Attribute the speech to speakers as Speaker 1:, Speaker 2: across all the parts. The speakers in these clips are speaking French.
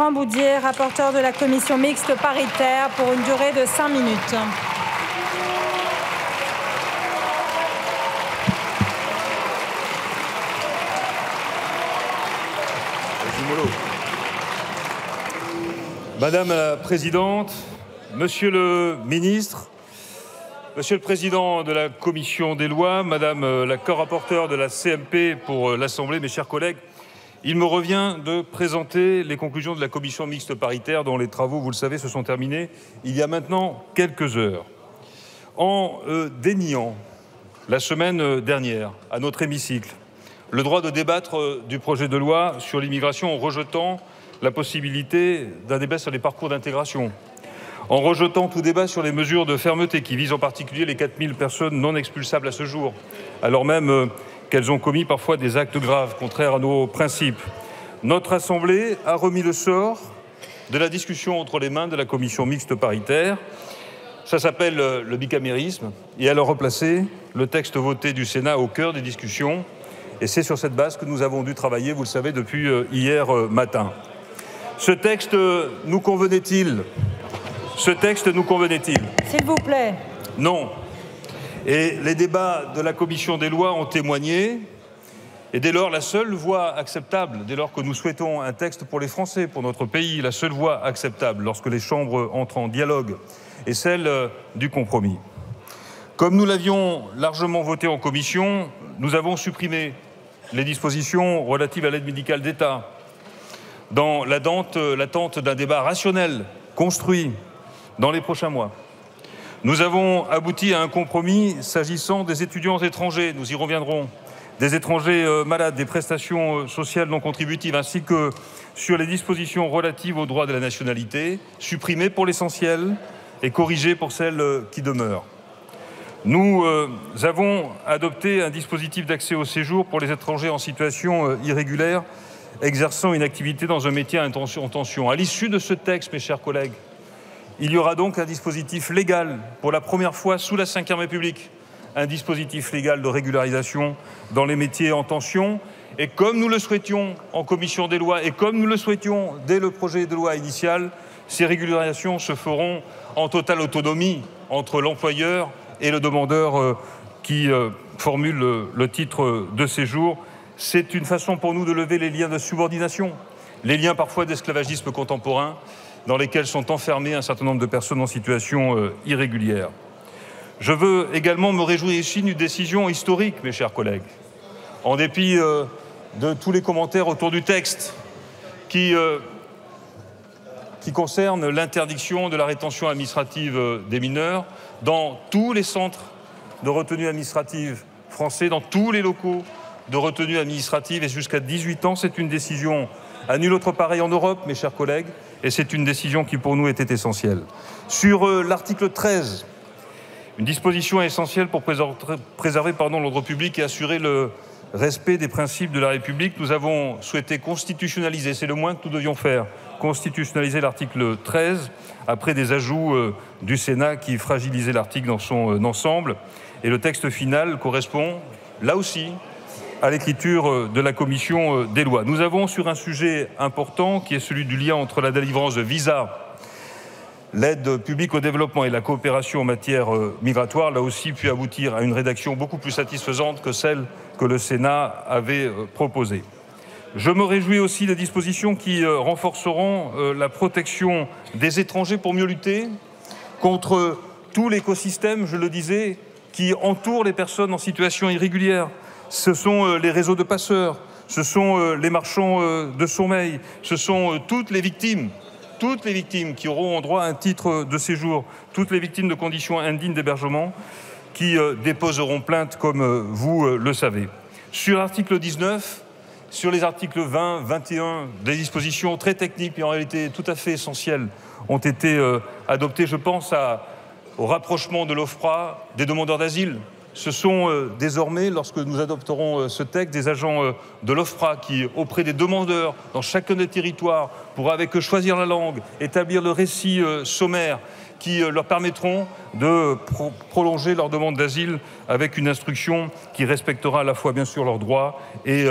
Speaker 1: Laurent-Boudier, rapporteur de la commission mixte paritaire, pour une durée de 5 minutes.
Speaker 2: Madame la Présidente, Monsieur le Ministre, Monsieur le Président de la Commission des lois, Madame la co-rapporteure de la CMP pour l'Assemblée, mes chers collègues, il me revient de présenter les conclusions de la commission mixte paritaire dont les travaux, vous le savez, se sont terminés il y a maintenant quelques heures. En déniant la semaine dernière à notre hémicycle le droit de débattre du projet de loi sur l'immigration en rejetant la possibilité d'un débat sur les parcours d'intégration, en rejetant tout débat sur les mesures de fermeté qui visent en particulier les 4000 personnes non expulsables à ce jour, alors même qu'elles ont commis parfois des actes graves contraires à nos principes. Notre Assemblée a remis le sort de la discussion entre les mains de la commission mixte paritaire. Ça s'appelle le bicamérisme et elle a replacé le texte voté du Sénat au cœur des discussions. Et c'est sur cette base que nous avons dû travailler, vous le savez, depuis hier matin. Ce texte nous convenait-il? Ce texte nous convenait-il?
Speaker 1: S'il vous plaît.
Speaker 2: Non. Et les débats de la commission des lois ont témoigné. Et dès lors, la seule voie acceptable, dès lors que nous souhaitons un texte pour les Français, pour notre pays, la seule voie acceptable lorsque les chambres entrent en dialogue est celle du compromis. Comme nous l'avions largement voté en commission, nous avons supprimé les dispositions relatives à l'aide médicale d'État, dans l'attente d'un débat rationnel, construit, dans les prochains mois. Nous avons abouti à un compromis s'agissant des étudiants étrangers, nous y reviendrons, des étrangers malades, des prestations sociales non contributives, ainsi que sur les dispositions relatives aux droits de la nationalité, supprimées pour l'essentiel et corrigées pour celles qui demeurent. Nous avons adopté un dispositif d'accès au séjour pour les étrangers en situation irrégulière, exerçant une activité dans un métier en tension. À l'issue de ce texte, mes chers collègues, il y aura donc un dispositif légal, pour la première fois sous la Ve République, un dispositif légal de régularisation dans les métiers en tension. Et comme nous le souhaitions en commission des lois et comme nous le souhaitions dès le projet de loi initial, ces régularisations se feront en totale autonomie entre l'employeur et le demandeur qui formule le titre de séjour. C'est une façon pour nous de lever les liens de subordination, les liens parfois d'esclavagisme contemporain dans lesquels sont enfermées un certain nombre de personnes en situation irrégulière. Je veux également me réjouir ici d'une décision historique, mes chers collègues, en dépit de tous les commentaires autour du texte qui concerne l'interdiction de la rétention administrative des mineurs dans tous les centres de retenue administrative français, dans tous les locaux de retenue administrative et jusqu'à 18 ans. C'est une décision à nul autre pareil en Europe, mes chers collègues, et c'est une décision qui pour nous était essentielle. Sur l'article 13, une disposition essentielle pour préserver l'ordre public et assurer le respect des principes de la République, nous avons souhaité constitutionnaliser, c'est le moins que nous devions faire, constitutionnaliser l'article 13 après des ajouts du Sénat qui fragilisaient l'article dans son ensemble. Et le texte final correspond, là aussi, à l'écriture de la commission des lois. Nous avons, sur un sujet important, qui est celui du lien entre la délivrance de visas, l'aide publique au développement et la coopération en matière migratoire, là aussi pu aboutir à une rédaction beaucoup plus satisfaisante que celle que le Sénat avait proposée. Je me réjouis aussi des dispositions qui renforceront la protection des étrangers pour mieux lutter contre tout l'écosystème, je le disais, qui entoure les personnes en situation irrégulière. Ce sont les réseaux de passeurs, ce sont les marchands de sommeil, ce sont toutes les victimes qui auront droit à un titre de séjour, toutes les victimes de conditions indignes d'hébergement qui déposeront plainte comme vous le savez. Sur l'article 19, sur les articles 20, 21, des dispositions très techniques et en réalité tout à fait essentielles ont été adoptées. Je pense au rapprochement de l'OFPRA des demandeurs d'asile. Ce sont désormais, lorsque nous adopterons ce texte, des agents de l'OFPRA qui, auprès des demandeurs, dans chacun des territoires, pourra avec eux choisir la langue, établir le récit sommaire, qui leur permettront de prolonger leur demande d'asile avec une instruction qui respectera à la fois bien sûr leurs droits et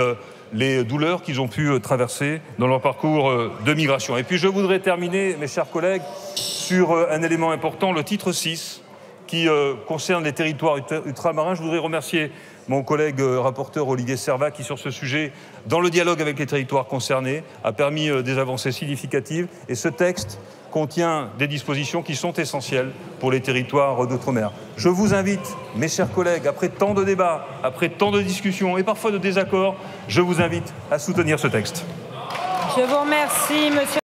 Speaker 2: les douleurs qu'ils ont pu traverser dans leur parcours de migration. Et puis je voudrais terminer, mes chers collègues, sur un élément important, le titre 6, qui concerne les territoires ultramarins. Je voudrais remercier mon collègue rapporteur Olivier Servat qui, sur ce sujet, dans le dialogue avec les territoires concernés, a permis des avancées significatives. Et ce texte contient des dispositions qui sont essentielles pour les territoires d'outre-mer. Je vous invite, mes chers collègues, après tant de débats, après tant de discussions et parfois de désaccords, je vous invite à soutenir ce texte.
Speaker 1: Je vous remercie, monsieur.